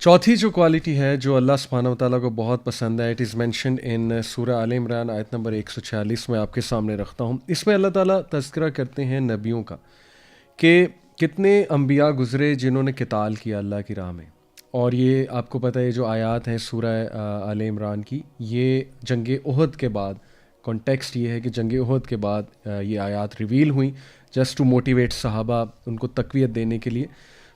چوتھی جو کوالٹی ہے جو اللہ سبحانہ و تعالیٰ کو بہت پسند ہے، اٹ از مینشنڈ ان سورہ آل عمران آیت نمبر 146 میں آپ کے سامنے رکھتا ہوں۔ اس میں اللہ تعالیٰ تذکرہ کرتے ہیں نبیوں کا کہ کتنے انبیاء گزرے جنہوں نے قتال کیا اللہ کی راہ میں، اور یہ آپ کو پتہ ہے جو آیات ہیں سورہ آل عمران کی، یہ جنگ احد کے بعد، کانٹیکسٹ یہ ہے کہ جنگ احد کے بعد یہ آیات ریویل ہوئیں جسٹ ٹو موٹیویٹ صحابہ، ان کو تقویت دینے کے لیے۔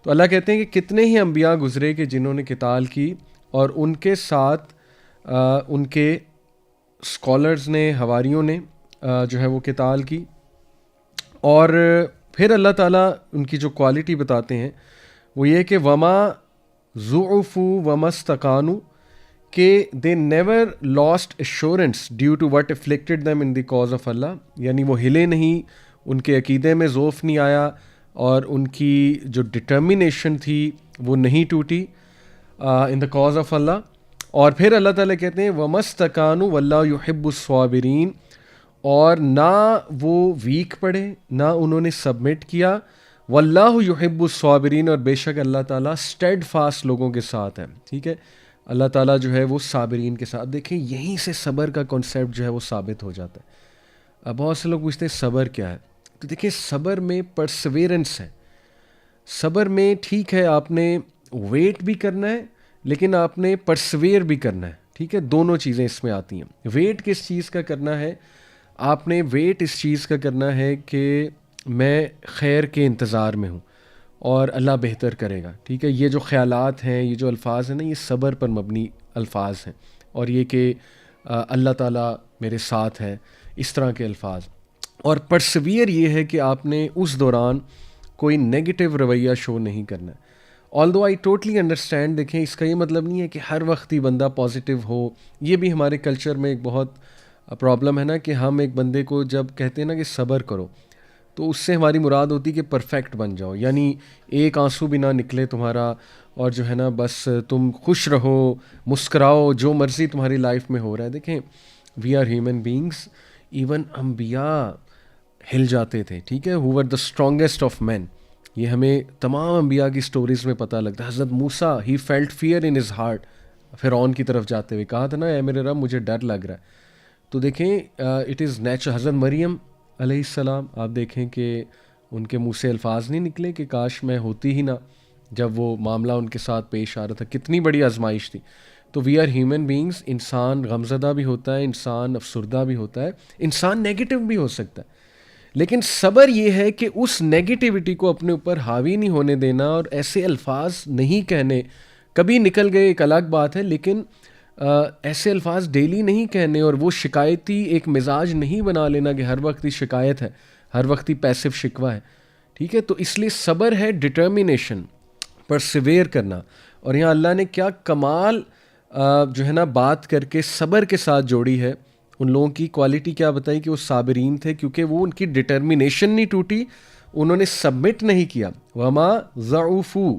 تو اللہ کہتے ہیں کہ کتنے ہی انبیاء گزرے کہ جنہوں نے قتال کی، اور ان کے ساتھ ان کے اسکالرز نے، حواریوں نے جو ہے وہ قتال کی۔ اور پھر اللہ تعالیٰ ان کی جو کوالٹی بتاتے ہیں وہ یہ کہ وما ضعفوا وما استکانوا، کہ they never lost assurance due to what afflicted them in the cause of Allah, یعنی وہ ہلے نہیں، ان کے عقیدے میں ضعف نہیں آیا، اور ان کی جو ڈٹرمینیشن تھی وہ نہیں ٹوٹی ان دا کاز آف اللہ۔ اور پھر اللہ تعالیٰ کہتے ہیں وما استکانوا واللہ یحب الصابرین، اور نہ وہ ویک پڑے، نہ انہوں نے سبمٹ کیا، واللہ یحب الصابرین، اور بے شک اللہ تعالیٰ اسٹیڈ فاسٹ لوگوں کے ساتھ ہے، ٹھیک ہے، اللہ تعالیٰ جو ہے وہ صابرین کے ساتھ۔ دیکھیں یہیں سے صبر کا کنسیپٹ جو ہے وہ ثابت ہو جاتا ہے۔ اب بہت سے لوگ پوچھتے ہیں صبر کیا ہے، تو دیکھیں صبر میں پرسویرنس ہے۔ صبر میں ٹھیک ہے آپ نے ویٹ بھی کرنا ہے، لیکن آپ نے پرسویئر بھی کرنا ہے، ٹھیک ہے، دونوں چیزیں اس میں آتی ہیں۔ ویٹ کس چیز کا کرنا ہے؟ آپ نے ویٹ اس چیز کا کرنا ہے کہ میں خیر کے انتظار میں ہوں اور اللہ بہتر کرے گا، ٹھیک ہے۔ یہ جو خیالات ہیں، یہ جو الفاظ ہیں نا، یہ صبر پر مبنی الفاظ ہیں، اور یہ کہ اللہ تعالیٰ میرے ساتھ ہے، اس طرح کے الفاظ۔ اور پرسویئر یہ ہے کہ آپ نے اس دوران کوئی نیگیٹو رویہ شو نہیں کرنا ہے۔ آلدو آئی ٹوٹلی انڈرسٹینڈ، دیکھیں اس کا یہ مطلب نہیں ہے کہ ہر وقت ہی بندہ پازیٹیو ہو۔ یہ بھی ہمارے کلچر میں ایک بہت پرابلم ہے نا، کہ ہم ایک بندے کو جب کہتے ہیں نا کہ صبر کرو، تو اس سے ہماری مراد ہوتی ہے کہ پرفیکٹ بن جاؤ، یعنی ایک آنسو بھی نہ نکلے تمہارا، اور جو ہے نا بس تم خوش رہو، مسکراؤ، جو مرضی تمہاری لائف میں ہو رہا ہے۔ دیکھیں we are human beings, even انبیاء ہل جاتے تھے، ٹھیک ہے، ہو ور دا اسٹرانگیسٹ آف مین۔ یہ ہمیں تمام انبیاء کی سٹوریز میں پتہ لگتا ہے۔ حضرت Musa he felt fear in his heart, فرعون کی طرف جاتے ہوئے کہا تھا نا اے میرے رب مجھے ڈر لگ رہا ہے۔ تو دیکھیں اٹ از نیچرل۔ حضرت مریم علیہ السلام آپ دیکھیں کہ ان کے منہ سے الفاظ نہیں نکلے کہ کاش میں ہوتی ہی نہ، جب وہ معاملہ ان کے ساتھ پیش آ رہا تھا، کتنی بڑی آزمائش تھی۔ تو وی آر ہیومن بینگس، انسان غمزدہ بھی ہوتا ہے، انسان افسردہ بھی ہوتا ہے، انسان نیگیٹو بھی ہو سکتا ہے، لیکن صبر یہ ہے کہ اس نیگیٹیوٹی کو اپنے اوپر حاوی نہیں ہونے دینا، اور ایسے الفاظ نہیں کہنے۔ کبھی نکل گئے ایک الگ بات ہے، لیکن ایسے الفاظ ڈیلی نہیں کہنے، اور وہ شکایتی ایک مزاج نہیں بنا لینا کہ ہر وقت ہی شکایت ہے، ہر وقت ہی پیسو شکوہ ہے، ٹھیک ہے۔ تو اس لیے صبر ہے ڈٹرمینیشن، پرسیویئر کرنا۔ اور یہاں اللہ نے کیا کمال جو ہے نا بات کر کے صبر کے ساتھ جوڑی ہے۔ ان لوگوں کی کوالٹی کیا بتائی کہ وہ صابرین تھے، کیونکہ وہ ان کی ڈٹرمینیشن نہیں ٹوٹی، انہوں نے سبمٹ نہیں کیا۔ وما ضعفوا،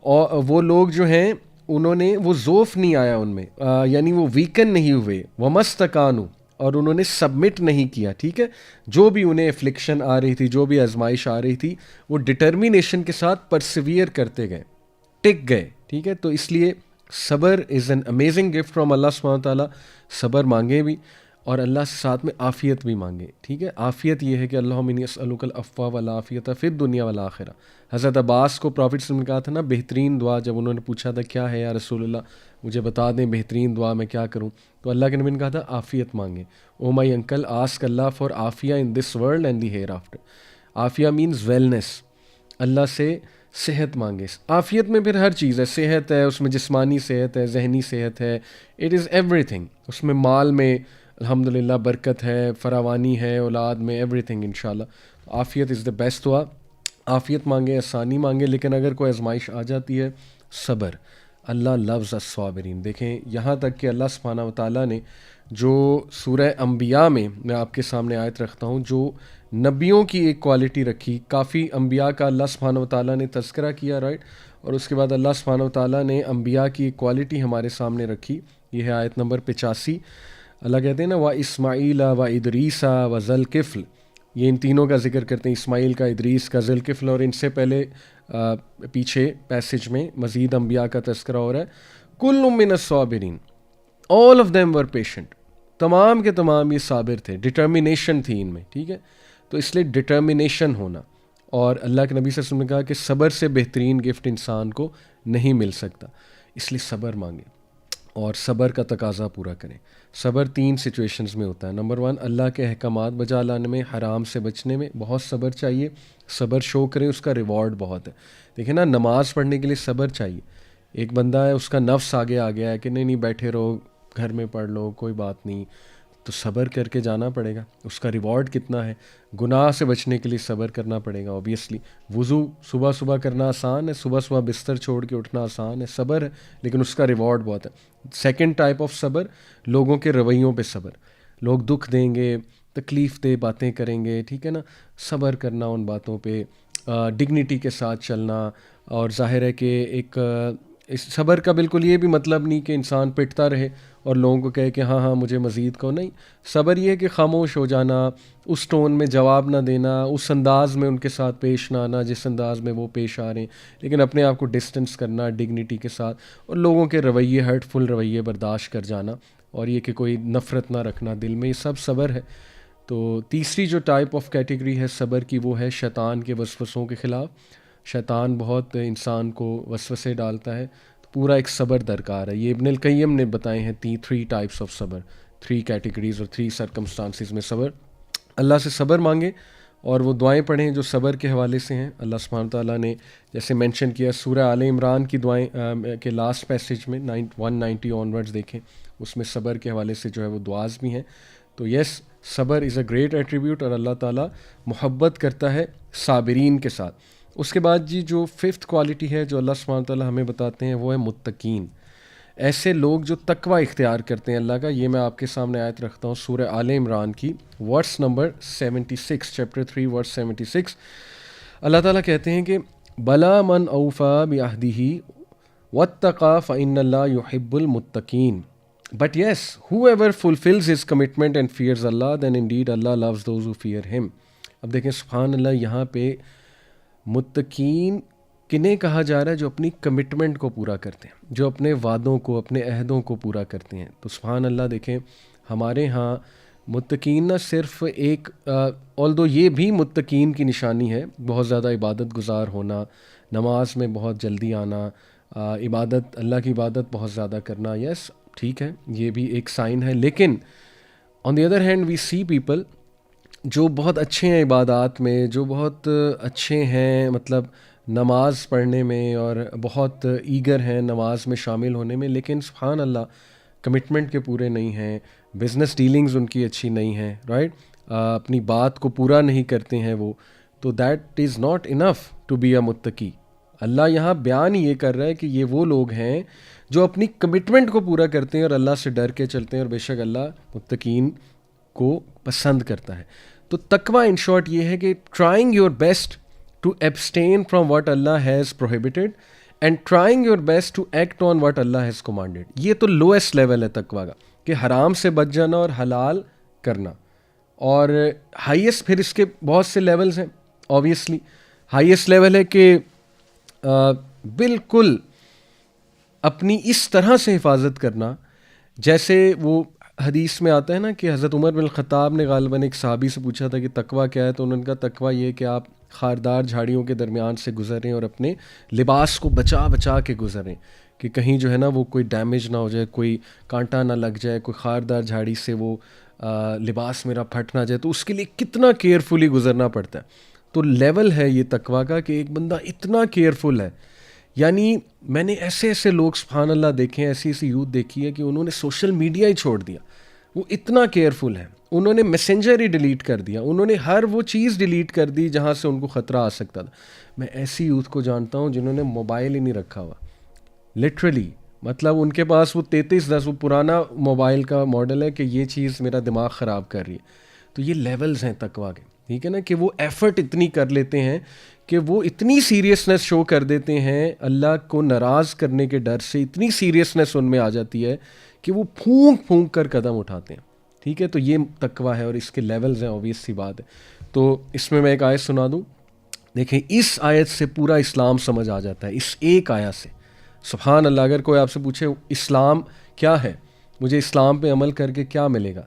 اور وہ لوگ جو ہیں انہوں نے، وہ ضعف نہیں آیا ان میں، یعنی وہ ویکن نہیں ہوئے۔ وما استکانوا، اور انہوں نے سبمٹ نہیں کیا، ٹھیک ہے۔ جو بھی انہیں افلکشن آ رہی تھی، جو بھی آزمائش آ رہی تھی، وہ ڈٹرمینیشن کے ساتھ پرسیویئر کرتے گئے، ٹک گئے، ٹھیک ہے۔ تو اس لیے sabr is an amazing gift from Allah سبحانہ وتعالیٰ۔ صبر مانگیں بھی، اور اللہ سے ساتھ میں عافیت بھی مانگیں، ٹھیک ہے۔ عافیت یہ ہے کہ اللہم انی اسألک العفو والعافیۃ فی الدنیا والآخرہ۔ حضرت عباس کو پروفٹ صلی اللہ علیہ وسلم نے کہا تھا نا بہترین دعا، جب انہوں نے پوچھا تھا کیا ہے یا رسول اللہ مجھے بتا دیں بہترین دعا میں کیا کروں، تو اللہ کے نبی نے کہا تھا عافیت مانگیں۔ Oh my uncle ask Allah for afiyah in this world and the hereafter. Afiyah means wellness, Allah سے صحت مانگے۔ عافیت میں پھر ہر چیز ہے، صحت ہے، اس میں جسمانی صحت ہے، ذہنی صحت ہے، اٹ از ایوری تھنگ۔ اس میں مال میں الحمدللہ برکت ہے، فراوانی ہے، اولاد میں، ایوری تھنگ انشاءاللہ۔ عافیت از دا بیسٹ دعا۔ عافیت مانگیں، آسانی مانگیں، لیکن اگر کوئی آزمائش آ جاتی ہے، صبر، اللہ لفظ الصابرین۔ دیکھیں یہاں تک کہ اللہ سبحانہ وتعالیٰ نے جو سورہ انبیاء میں آپ کے سامنے آیت رکھتا ہوں، جو نبیوں کی ایک کوالٹی رکھی، کافی انبیاء کا اللہ سبحانہ وتعالیٰ نے تذکرہ کیا، رائٹ، اور اس کے بعد اللہ سبحانہ وتعالیٰ نے انبیاء کی ایک کوالٹی ہمارے سامنے رکھی۔ یہ ہے آیت نمبر 85۔ اللہ کہتے ہیں نا وَإِسْمَعِيلَ وَإِدْرِيسَ وَذَا الْكِفْلِ، یہ ان تینوں کا ذکر کرتے ہیں، اسماعیل کا، ادریس کا، ذوالکفل، اور ان سے پہلے پیچھے پیسج میں مزید انبیاء کا تذکرہ ہو رہا ہے. کل من الصابرین، all of them were patient, تمام کے تمام یہ صابر تھے، ڈٹرمینیشن تھی ان میں. ٹھیک ہے، تو اس لیے ڈٹرمینیشن ہونا، اور اللہ کے نبی صلی اللہ علیہ وسلم نے کہا کہ صبر سے بہترین گفٹ انسان کو نہیں مل سکتا، اس لیے صبر مانگیں اور صبر کا تقاضا پورا کریں. صبر 3 سچویشنز میں ہوتا ہے. نمبر 1، اللہ کے احکامات بجا لانے میں، حرام سے بچنے میں بہت صبر چاہیے. صبر شو کریں، اس کا ریوارڈ بہت ہے. دیکھیں نا، نماز پڑھنے کے لیے صبر چاہیے. ایک بندہ ہے، اس کا نفس آگے آ گیا ہے کہ نہیں بیٹھے رہو، گھر میں پڑھ لو، کوئی بات نہیں، تو صبر کر کے جانا پڑے گا. اس کا ریوارڈ کتنا ہے. گناہ سے بچنے کے لیے صبر کرنا پڑے گا اوبیسلی. وضو صبح صبح کرنا آسان ہے، صبح صبح بستر چھوڑ کے اٹھنا آسان ہے، صبر ہے، لیکن اس کا ریوارڈ بہت ہے. سیکنڈ ٹائپ آف صبر، لوگوں کے رویوں پہ صبر. لوگ دکھ دیں گے، تکلیف دہ باتیں کریں گے، ٹھیک ہے نا، صبر کرنا ان باتوں پہ، ڈگنیٹی کے ساتھ چلنا. اور ظاہر ہے کہ ایک اس صبر کا بالکل یہ بھی مطلب نہیں کہ انسان پٹتا رہے اور لوگوں کو کہے کہ ہاں ہاں مجھے مزید کو. نہیں، صبر یہ ہے کہ خاموش ہو جانا، اس ٹون میں جواب نہ دینا، اس انداز میں ان کے ساتھ پیش نہ آنا جس انداز میں وہ پیش آ رہے ہیں، لیکن اپنے آپ کو ڈسٹنس کرنا ڈگنیٹی کے ساتھ، اور لوگوں کے رویے، ہرٹ فل رویے برداشت کر جانا، اور یہ کہ کوئی نفرت نہ رکھنا دل میں، یہ سب صبر ہے. تو تیسری جو ٹائپ آف کیٹیگری ہے صبر کی، وہ ہے شیطان کے وسوسوں کے خلاف. شیطان بہت انسان کو وسوسے ڈالتا ہے، تو پورا ایک صبر درکار ہے. یہ ابن القیم نے بتائے ہیں 3 ٹائپس آف صبر، 3 کیٹیگریز اور 3 سرکمسٹانسز میں صبر. اللہ سے صبر مانگیں اور وہ دعائیں پڑھیں جو صبر کے حوالے سے ہیں. اللہ سبحانہ تعالیٰ نے جیسے مینشن کیا سورہ آل عمران کی دعائیں کے لاسٹ پیسج میں 190 آنورڈز دیکھیں، اس میں صبر کے حوالے سے جو ہے وہ دعاز بھی ہیں. تو یس، صبر از اے گریٹ ایٹریبیوٹ، اور اللہ تعالیٰ محبت کرتا ہے صابرین کے ساتھ. اس کے بعد جی جو 5th کوالٹی ہے جو اللہ سبحانہ تعالیٰ ہمیں بتاتے ہیں، وہ ہے متقین. ایسے لوگ جو تقوی اختیار کرتے ہیں اللہ کا. یہ میں آپ کے سامنے آیت رکھتا ہوں سورہ آل عمران کی، ورس نمبر 76، چیپٹر 3 ورس 76. اللہ تعالیٰ کہتے ہیں کہ بلا من اوفا بعہدہ واتقى فإن اللہ يحب المتقین. But yes, whoever fulfills his commitment and fears Allah, then indeed Allah loves those who fear him. اب دیکھیں سبحان اللہ، یہاں پہ متقین کنہیں کہا جا رہا ہے؟ جو اپنی کمٹمنٹ کو پورا کرتے ہیں، جو اپنے وعدوں کو، اپنے عہدوں کو پورا کرتے ہیں. تو سبحان اللہ، دیکھیں ہمارے ہاں متقین نہ صرف ایک although یہ بھی متقین کی نشانی ہے، بہت زیادہ عبادت گزار ہونا، نماز میں بہت جلدی آنا، عبادت، اللہ کی عبادت بہت زیادہ کرنا. یس ٹھیک ہے، یہ بھی ایک سائن ہے. لیکن on the other hand we see people جو بہت اچھے ہیں عبادات میں، جو بہت اچھے ہیں مطلب نماز پڑھنے میں، اور بہت ایگر ہیں نماز میں شامل ہونے میں، لیکن سبحان اللہ کمٹمنٹ کے پورے نہیں ہیں، بزنس ڈیلنگز ان کی اچھی نہیں ہیں، رائٹ، اپنی بات کو پورا نہیں کرتے ہیں وہ. تو that is not enough to be a muttaqi. Allah یہاں بیان یہ کر رہا ہے کہ یہ وہ لوگ ہیں جو اپنی کمٹمنٹ کو پورا کرتے ہیں اور اللہ سے ڈر کے چلتے ہیں، اور بے شک اللہ متقین کو پسند کرتا ہے. تو تقوی ان شارٹ یہ ہے کہ trying your best to abstain from what اللہ has prohibited and trying your best to act on what اللہ ہیز کمانڈیڈ. یہ تو لویسٹ لیول ہے تقوی کا، کہ حرام سے بچ جانا اور حلال کرنا. اور ہائیسٹ پھر اس کے بہت سے لیولز ہیں. اوبیسلی ہائیسٹ لیول ہے کہ بالکل اپنی اس طرح سے حفاظت کرنا جیسے وہ حدیث میں آتا ہے نا کہ حضرت عمر بن الخطاب نے غالباً ایک صحابی سے پوچھا تھا کہ تقوی کیا ہے، تو انہوں نے کہا تقوی یہ کہ آپ خاردار جھاڑیوں کے درمیان سے گزریں اور اپنے لباس کو بچا بچا کے گزریں، کہ کہیں جو ہے نا وہ کوئی ڈیمیج نہ ہو جائے، کوئی کانٹا نہ لگ جائے، کوئی خاردار جھاڑی سے وہ لباس میرا پھٹ نہ جائے. تو اس کے لیے کتنا کیئرفلی گزرنا پڑتا ہے. تو لیول ہے یہ تقوی کا کہ ایک بندہ اتنا کیئرفل ہے. یعنی میں نے ایسے ایسے لوگ سبحان اللہ دیکھے ہیں، ایسی ایسی یوتھ دیکھی ہے کہ انہوں نے سوشل میڈیا ہی چھوڑ دیا، وہ اتنا کیئرفل ہے. انہوں نے میسنجر ہی ڈیلیٹ کر دیا، انہوں نے ہر وہ چیز ڈیلیٹ کر دی جہاں سے ان کو خطرہ آ سکتا تھا. میں ایسی یوتھ کو جانتا ہوں جنہوں نے موبائل ہی نہیں رکھا ہوا، لٹرلی. مطلب ان کے پاس وہ 3310 وہ پرانا موبائل کا ماڈل ہے کہ یہ چیز میرا دماغ خراب کر رہی ہے. تو یہ لیولز ہیں تقوی کے، ٹھیک ہے نا، کہ وہ ایفرٹ اتنی کر لیتے ہیں کہ وہ اتنی سیریسنس شو کر دیتے ہیں اللہ کو ناراض کرنے کے ڈر سے، اتنی سیریسنس ان میں آ جاتی ہے کہ وہ پھونک پھونک کر قدم اٹھاتے ہیں. ٹھیک ہے، تو یہ تقوی ہے اور اس کے لیولز ہیں، اوبیس سی بات ہے. تو اس میں ایک آیت سنا دوں. دیکھیں اس آیت سے پورا اسلام سمجھ آ جاتا ہے, اس ایک آیت سے. سبحان اللہ. اگر کوئی آپ سے پوچھے اسلام کیا ہے, مجھے اسلام پہ عمل کر کے کیا ملے گا,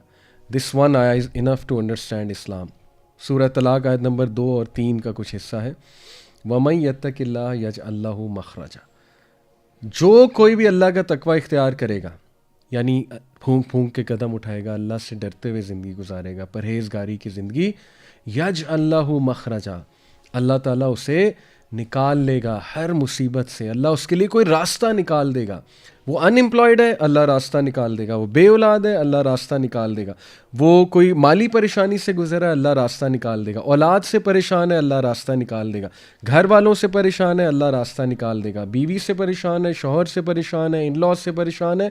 دس ون آیا از انف ٹو انڈرسٹینڈ اسلام. سورہ طلاق آیت نمبر 2 اور 3 کا کچھ حصہ ہے. وَمَن يَتَّقِ اللَّهَ يَجْعَل لَّهُ مَخْرَجًا. جو کوئی بھی اللہ کا تقوی اختیار کرے گا, یعنی پھونک پھونک کے قدم اٹھائے گا, اللہ سے ڈرتے ہوئے زندگی گزارے گا, پرہیزگاری کی زندگی, یجعل لہ مخرجا, اللہ تعالیٰ اسے نکال لے گا ہر مصیبت سے. اللہ اس کے لیے کوئی راستہ نکال دے گا. وہ ان امپلائڈ ہے, اللہ راستہ نکال دے گا. وہ بے اولاد ہے, اللہ راستہ نکال دے گا. وہ کوئی مالی پریشانی سے گزرا ہے, اللہ راستہ نکال دے گا. اولاد سے پریشان ہے, اللہ راستہ نکال دے گا. گھر والوں سے پریشان ہے, اللہ راستہ نکال دے گا. بیوی سے پریشان ہے, شوہر سے پریشان ہے, ان لا سے پریشان ہے,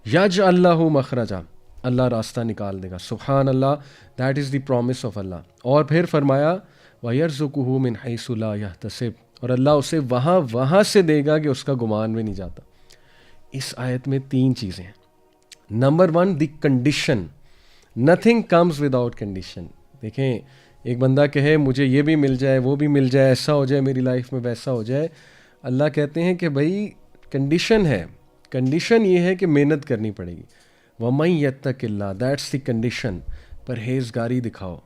یجعل لہ مخرجا, اللہ راستہ نکال دے گا. سبحان Allah, that is the promise of Allah. اور پھر فرمایا وَيَرْزُقُهُ مِنْ حَيْثُ لَا يَحْتَسِبُ, اور اللہ اسے وہاں سے دے گا کہ اس کا گمان بھی نہیں جاتا. اس آیت میں 3 چیزیں ہیں. Number 1, the condition. Nothing comes without condition. دیکھیں ایک بندہ کہے مجھے یہ بھی مل جائے, وہ بھی مل جائے, ایسا ہو جائے میری لائف میں, ویسا ہو جائے. اللہ کہتے ہیں کہ بھائی کنڈیشن ہے. کنڈیشن یہ ہے کہ محنت کرنی پڑے گی. وَمَن يَتَّقِ اللَّهَ, دیٹس دی کنڈیشن. پرہیزگاری دکھاؤ.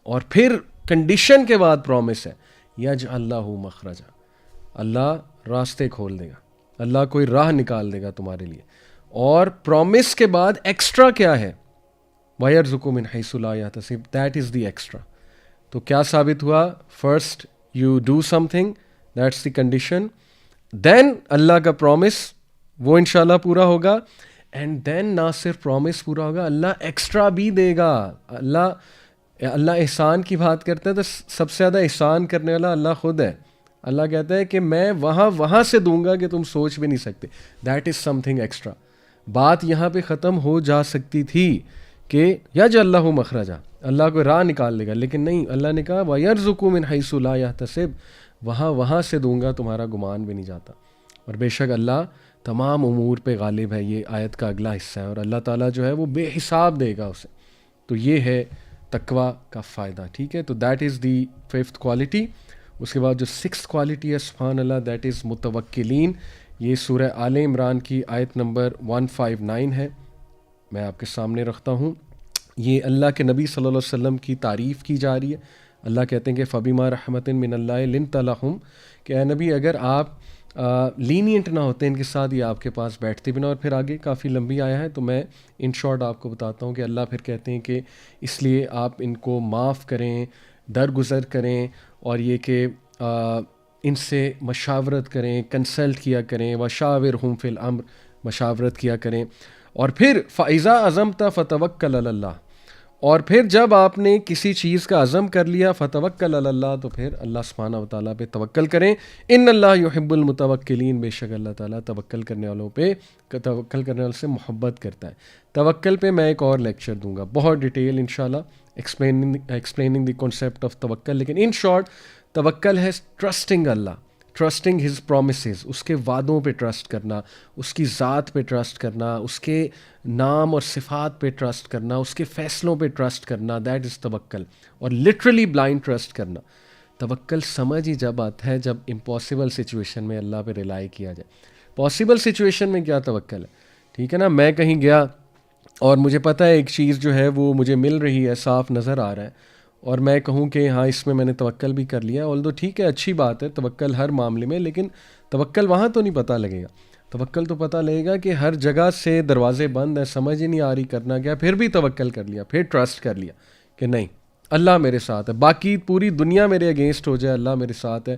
اور پھر کنڈیشن کے بعد پرومس ہے یجعل لہ مخرجا, اللہ راستے کھول دے گا, اللہ کوئی راہ نکال دے گا تمہارے لیے. اور پرومس کے بعد ایکسٹرا کیا ہے, وَيَرْزُقُهُ مِنْ حَيْثُ لَا يَحْتَسِبُ, دیٹ از دی ایکسٹرا. تو کیا ثابت ہوا, first you do something, that's the condition, then Allah کا پرومس وہ انشاءاللہ پورا ہوگا, اینڈ دین نہ صرف پرومس پورا ہوگا, اللہ ایکسٹرا بھی دے گا. اللہ احسان کی بات کرتا ہے تو سب سے زیادہ احسان کرنے والا اللہ خود ہے. اللہ کہتا ہے کہ میں وہاں سے دوں گا کہ تم سوچ بھی نہیں سکتے. That is some thing extra. بات یہاں پہ ختم ہو جا سکتی تھی کہ یجعل لہ مخرجا, اللہ کو راہ نکال لے گا, لیکن نہیں, اللہ نے کہا وَيَرْزُقُهُ مِنْ حَيْثُ لَا يَحْتَسِبُ, وہاں سے دوں گا تمہارا گمان بھی نہیں جاتا. اور بے شک اللہ تمام امور پہ غالب ہے. یہ آیت کا اگلا حصہ ہے, اور اللہ تعالیٰ جو ہے وہ بے حساب دے گا اسے. تو یہ ہے تقوی کا فائدہ. ٹھیک ہے, تو that is the 5th quality. اس کے بعد جو 6th کوالٹی ہے سبحان اللہ, دیٹ از متوکلین. یہ سورہ آل عمران کی آیت نمبر 159 ہے, میں آپ کے سامنے رکھتا ہوں. یہ اللہ کے نبی صلی اللہ علیہ وسلم کی تعریف کی جا رہی ہے. اللہ کہتے ہیں کہ فَبِمَا رَحْمَةٍ مِّنَ اللَّهِ لِنْتَ لَهُمْ, کہ اے نبی اگر آپ لینینٹ نہ ہوتے ان کے ساتھ, یہ آپ کے پاس بیٹھتے بھی نہ. اور پھر آگے کافی لمبی آیا ہے, تو میں ان شارٹ آپ کو بتاتا ہوں کہ اللہ پھر کہتے ہیں کہ اس لیے آپ ان کو معاف کریں, درگزر کریں, اور یہ کہ ان سے مشاورت کریں, کنسلٹ کیا کریں. وَشَاوِرْهُمْ فِي الْأَمْرِ, مشاورت کیا کریں. اور پھر فَإِذَا عَزَمْتَ فَتَوَكَّلْ عَلَى اللَّهِ, اور پھر جب آپ نے کسی چیز کا عزم کر لیا, فتوکل علی اللہ, تو پھر اللہ سبحانہ و تعالیٰ پہ توکل کریں. ان اللہ یحب المتوکلین, بے شک اللہ تعالیٰ توکل کرنے والوں سے محبت کرتا ہے. توکل پہ میں ایک اور لیکچر دوں گا بہت ڈیٹیل انشاءاللہ, ایکسپلیننگ دی کنسیپٹ آف توکل. لیکن ان شارٹ توکل ہے ٹرسٹنگ اللہ, ٹرسٹنگ ہز پرومسز, اس کے وعدوں پہ ٹرسٹ کرنا, اس کی ذات پہ ٹرسٹ کرنا, اس کے نام اور صفات پہ ٹرسٹ کرنا, اس کے فیصلوں پہ ٹرسٹ کرنا, دیٹ از توکل. اور لٹرلی بلائنڈ ٹرسٹ کرنا. توکل سمجھ ہی جب آتا ہے جب امپاسبل سچویشن میں اللہ پہ ریلائی کیا جائے. پاسبل سچویشن میں کیا توکل ہے, ٹھیک ہے نا. میں کہیں گیا اور مجھے پتہ ہے ایک چیز جو ہے وہ مجھے مل رہی ہے, صاف نظر آ رہا ہے, اور میں کہوں کہ ہاں اس میں نے توکل بھی کر لیا, آلدو ٹھیک ہے اچھی بات ہے توکل ہر معاملے میں, لیکن توکل وہاں تو نہیں پتہ لگے گا. توکل تو پتہ لگے گا کہ ہر جگہ سے دروازے بند ہیں, سمجھ ہی نہیں آ رہی کرنا کیا, پھر بھی توکل کر لیا, پھر ٹرسٹ کر لیا کہ نہیں اللہ میرے ساتھ ہے. باقی پوری دنیا میرے اگینسٹ ہو جائے, اللہ میرے ساتھ ہے.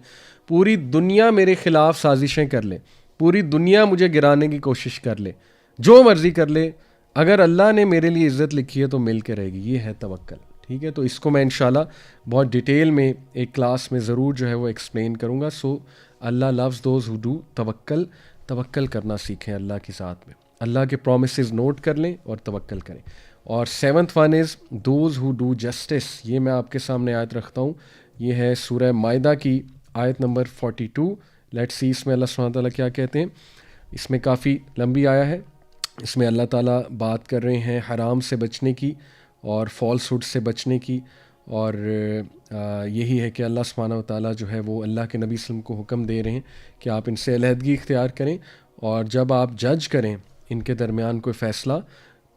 پوری دنیا میرے خلاف سازشیں کر لے, پوری دنیا مجھے گرانے کی کوشش کر لے, جو مرضی کر لے, اگر اللہ نے میرے لیے عزت لکھی ہے تو مل کے رہے گی. یہ ہے توکل. ٹھیک ہے, تو اس کو میں انشاءاللہ بہت ڈیٹیل میں ایک کلاس میں ضرور جو ہے وہ ایکسپلین کروں گا. سو اللہ لوز دوز ہو ڈو توکل. توکل کرنا سیکھیں اللہ کی ذات میں, اللہ کے پرومسز نوٹ کر لیں اور توکل کریں. اور 7th one is those who do justice. یہ میں آپ کے سامنے آیت رکھتا ہوں, یہ ہے سورہ مائدہ کی آیت نمبر 42. لیٹس سی اس میں اللہ سبحانہ تعالیٰ کیا کہتے ہیں. اس میں کافی لمبی آیا ہے. اس میں اللہ تعالیٰ بات کر رہے ہیں حرام سے بچنے کی اور فالس ہوڈ سے بچنے کی, اور یہی ہے کہ اللہ سبحانہ و تعالیٰ جو ہے وہ اللہ کے نبی صلی اللہ علیہ وسلم کو حکم دے رہے ہیں کہ آپ ان سے علیحدگی اختیار کریں، اور جب آپ جج کریں ان کے درمیان کوئی فیصلہ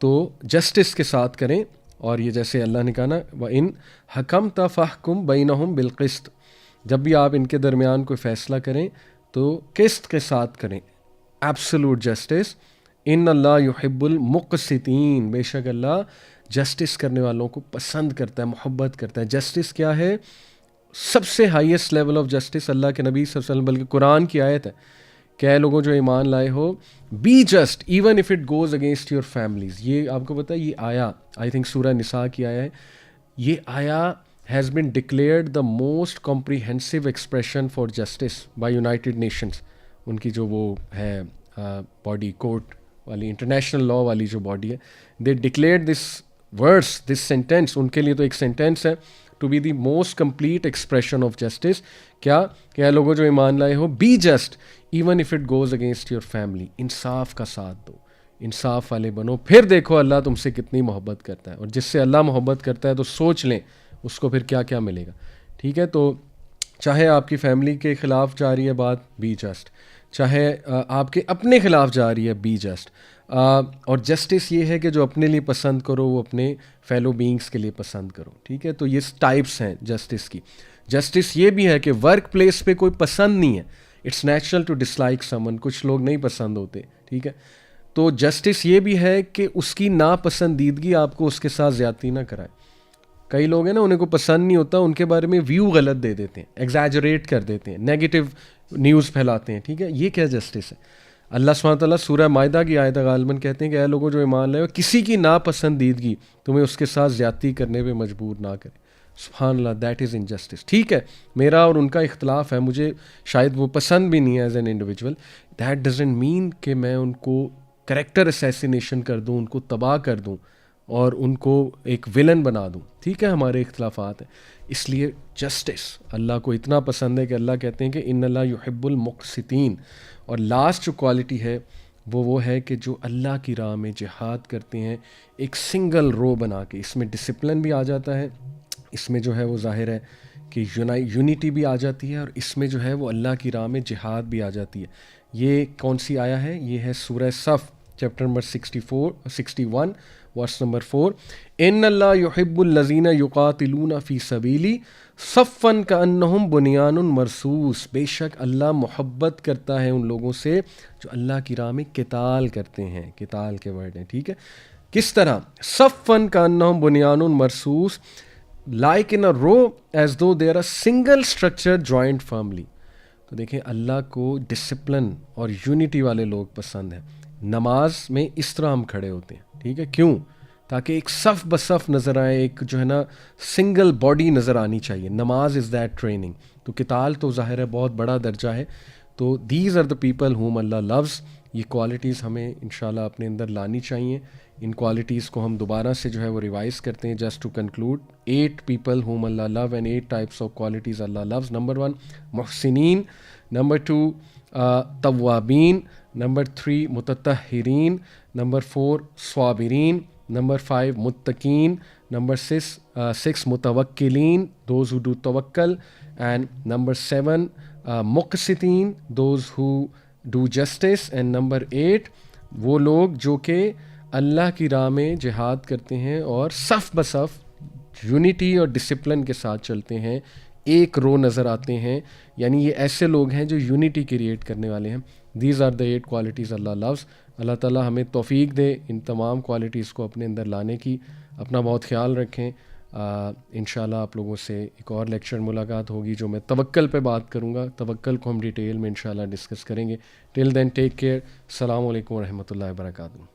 تو جسٹس کے ساتھ کریں، اور یہ جیسے اللہ نے کہا نا وَإِنْ حَكَمْتَ فَاحْكُمْ بَيْنَهُمْ بِالْقِسْطِ، جب بھی آپ ان کے درمیان کوئی فیصلہ کریں تو قسط کے ساتھ کریں، ایبسولوٹ جسٹس۔ ان اللہ یحب المقسطین، بے شک اللہ جسٹس کرنے والوں کو پسند کرتا ہے، محبت کرتا ہے۔ جسٹس کیا ہے؟ سب سے ہائیسٹ لیول آف جسٹس اللہ کے نبی صلی اللہ علیہ وسلم، بلکہ قرآن کی آیت ہے کہ اے لوگوں جو ایمان لائے ہو، be just even if it goes against your families. یہ آپ کو پتہ ہے یہ آیا آئی تھنک سورہ نساء کی آیا ہے، یہ آیا has been declared the most comprehensive expression for justice by United Nations, ان کی جو وہ ہے باڈی، کورٹ والی، انٹرنیشنل لا والی جو باڈی ہے، they declared this words, this sentence, ان کے لیے تو ایک سینٹینس ہے، to be the most complete expression of justice. کیا کہ اے لوگوں جو ایمان لائے ہو، be just even if it goes against your family, انصاف کا ساتھ دو، انصاف والے بنو، پھر دیکھو اللہ تم سے کتنی محبت کرتا ہے۔ اور جس سے اللہ محبت کرتا ہے تو سوچ لیں اس کو پھر کیا کیا ملے گا، ٹھیک ہے؟ تو چاہے آپ کی فیملی کے خلاف جا رہی ہے بات، بی جسٹ، چاہے آپ کے اپنے خلاف جا رہی ہے، بی جسٹ۔ اور جسٹس یہ ہے کہ جو اپنے لیے پسند کرو وہ اپنے فیلو بینگس کے لیے پسند کرو، ٹھیک ہے؟ تو یہ ٹائپس ہیں جسٹس کی۔ جسٹس یہ بھی ہے کہ ورک پلیس پہ کوئی پسند نہیں ہے، it's natural to dislike someone, کچھ لوگ نہیں پسند ہوتے، ٹھیک ہے؟ تو جسٹس یہ بھی ہے کہ اس کی ناپسندیدگی آپ کو اس کے ساتھ زیادتی نہ کرائے۔ کئی لوگ ہیں نا، انہیں کو پسند نہیں ہوتا، ان کے بارے میں ویو غلط دے دیتے ہیں، ایگزیجریٹ کر دیتے ہیں، نیگیٹو نیوز پھیلاتے ہیں، ٹھیک ہے؟ یہ کیا جسٹس ہے؟ اللہ سبحانہ تعالیٰ سورہ مائدہ کی آیت غالباً کہتے ہیں کہ اے لوگوں جو ایمان لائے ہو، کسی کی ناپسندیدگی تمہیں اس کے ساتھ زیادتی کرنے پہ مجبور نہ کرے۔ سبحان اللہ، دیٹ از انجسٹس۔ ٹھیک ہے میرا اور ان کا اختلاف ہے، مجھے شاید وہ پسند بھی نہیں ہے as an individual, that doesn't mean کہ میں ان کو کریکٹر اسیسینیشن کر دوں، ان کو تباہ کر دوں اور ان کو ایک ولن بنا دوں، ٹھیک ہے؟ ہمارے اختلافات ہیں، اس لیے جسٹس اللہ کو اتنا پسند ہے کہ اللہ کہتے ہیں کہ ان اللہ یحب المقسطین۔ اور لاسٹ جو کوالٹی ہے وہ ہے کہ جو اللہ کی راہ میں جہاد کرتے ہیں ایک سنگل رو بنا کے، اس میں ڈسپلن بھی آ جاتا ہے، اس میں جو ہے وہ ظاہر ہے کہ یونیٹی بھی آ جاتی ہے، اور اس میں جو ہے وہ اللہ کی راہ میں جہاد بھی آ جاتی ہے۔ یہ کون سی آیا ہے؟ یہ ہے سورہ صف چیپٹر نمبر 61 ورس نمبر 4، ان اللہ یحب الذین یقاتلون فی سبیلی صفا کانہم بنیان مرصوص، بے شک اللہ محبت کرتا ہے ان لوگوں سے جو اللہ کی راہ میں قتال کرتے ہیں، قتال کے ورڈ ہیں، ٹھیک ہے؟ کس طرح؟ صفا کانہم بنیان مرصوص، like in a row as though they're a single structure joint firmly. تو دیکھیں اللہ کو ڈسپلن اور یونٹی والے لوگ پسند ہیں۔ نماز میں اس طرح ہم کھڑے ہوتے ہیں، ٹھیک ہے؟ کیوں؟ تاکہ ایک صف بصف نظر آئے، ایک جو ہے نا سنگل باڈی نظر آنی چاہیے۔ نماز از دیٹ ٹریننگ۔ تو قتال تو ظاہر ہے بہت بڑا درجہ ہے۔ تو these are the people whom اللہ لوز۔ یہ کوالٹیز ہمیں انشاءاللہ اپنے اندر لانی چاہیے۔ ان کوالٹیز کو ہم دوبارہ سے جو ہے وہ ریوائز کرتے ہیں just to conclude. 8 people whom Allah love and 8 types of qualities Allah loves. Number 1 محسنین، نمبر 2 توابین، نمبر 3 متطہرین، نمبر 4 صابرین، نمبر 5 متقین، نمبر 6 متوکلین those who do tawakkul, and number 7 مقسطین those who do justice, and number 8 وہ لوگ جو کہ اللہ کی راہ میں جہاد کرتے ہیں اور صف بصف یونٹی اور ڈسپلن کے ساتھ چلتے ہیں، ایک رو نظر آتے ہیں، یعنی یہ ایسے لوگ ہیں جو یونٹی کریٹ کرنے والے ہیں۔ These are the 8 qualities Allah loves. Allah تعالیٰ ہمیں توفیق دے ان تمام کوالٹیز کو اپنے اندر لانے کی۔ اپنا بہت خیال رکھیں۔ انشاءاللہ آپ لوگوں سے ایک اور لیکچر ملاقات ہوگی جو میں توکل پہ بات کروں گا۔ توکل کو ہم ڈیٹیل میں انشاءاللہ ڈسکس کریں گے۔ ٹل دین ٹیک کیئر۔ السلام علیکم ورحمۃ اللہ وبرکاتہ۔